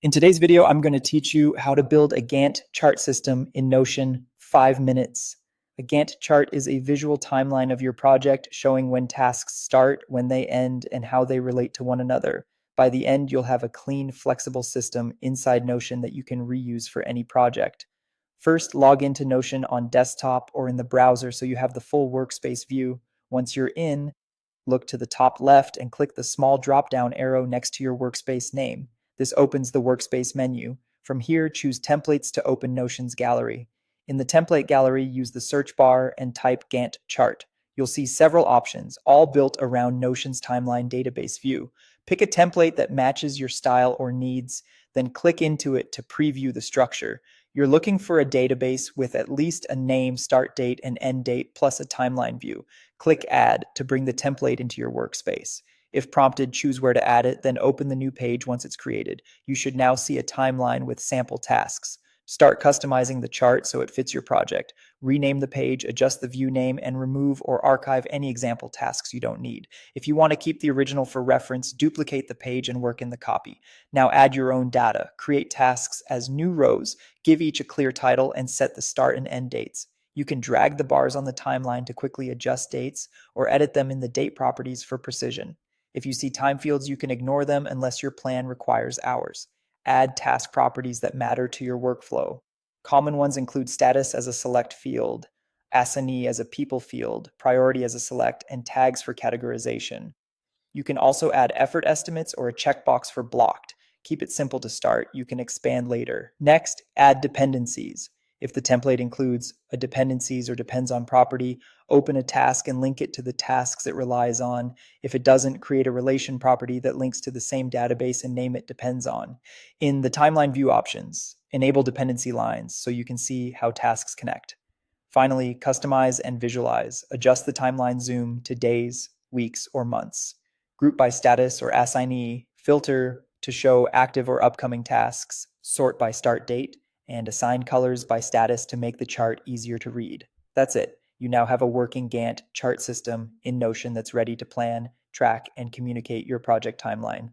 In today's video, I'm going to teach you how to build a Gantt chart system in Notion 5 minutes. A Gantt chart is a visual timeline of your project showing when tasks start, when they end, and how they relate to one another. By the end, you'll have a clean, flexible system inside Notion that you can reuse for any project. First, log into Notion on desktop or in the browser so you have the full workspace view. Once you're in, look to the top left and click the small drop-down arrow next to your workspace name. This opens the workspace menu. From here, choose Templates to open Notion's gallery. In the template gallery, use the search bar and type Gantt chart. You'll see several options, all built around Notion's timeline database view. Pick a template that matches your style or needs, then click into it to preview the structure. You're looking for a database with at least a name, start date, and end date, plus a timeline view. Click Add to bring the template into your workspace. If prompted, choose where to add it, then open the new page once it's created. You should now see a timeline with sample tasks. Start customizing the chart so it fits your project. Rename the page, adjust the view name, and remove or archive any example tasks you don't need. If you want to keep the original for reference, duplicate the page and work in the copy. Now add your own data. Create tasks as new rows, give each a clear title, and set the start and end dates. You can drag the bars on the timeline to quickly adjust dates or edit them in the date properties for precision. If you see time fields, you can ignore them unless your plan requires hours. Add task properties that matter to your workflow. Common ones include status as a select field, assignee as a people field, priority as a select, and tags for categorization. You can also add effort estimates or a checkbox for blocked. Keep it simple to start. You can expand later. Next, add dependencies. If the template includes a dependencies or depends on property, open a task and link it to the tasks it relies on. If it doesn't, create a relation property that links to the same database and name it depends on. In the timeline view options, enable dependency lines so you can see how tasks connect. Finally, customize and visualize. Adjust the timeline zoom to days, weeks, or months. Group by status or assignee, filter to show active or upcoming tasks, sort by start date, and assign colors by status to make the chart easier to read. That's it. You now have a working Gantt chart system in Notion that's ready to plan, track, and communicate your project timeline.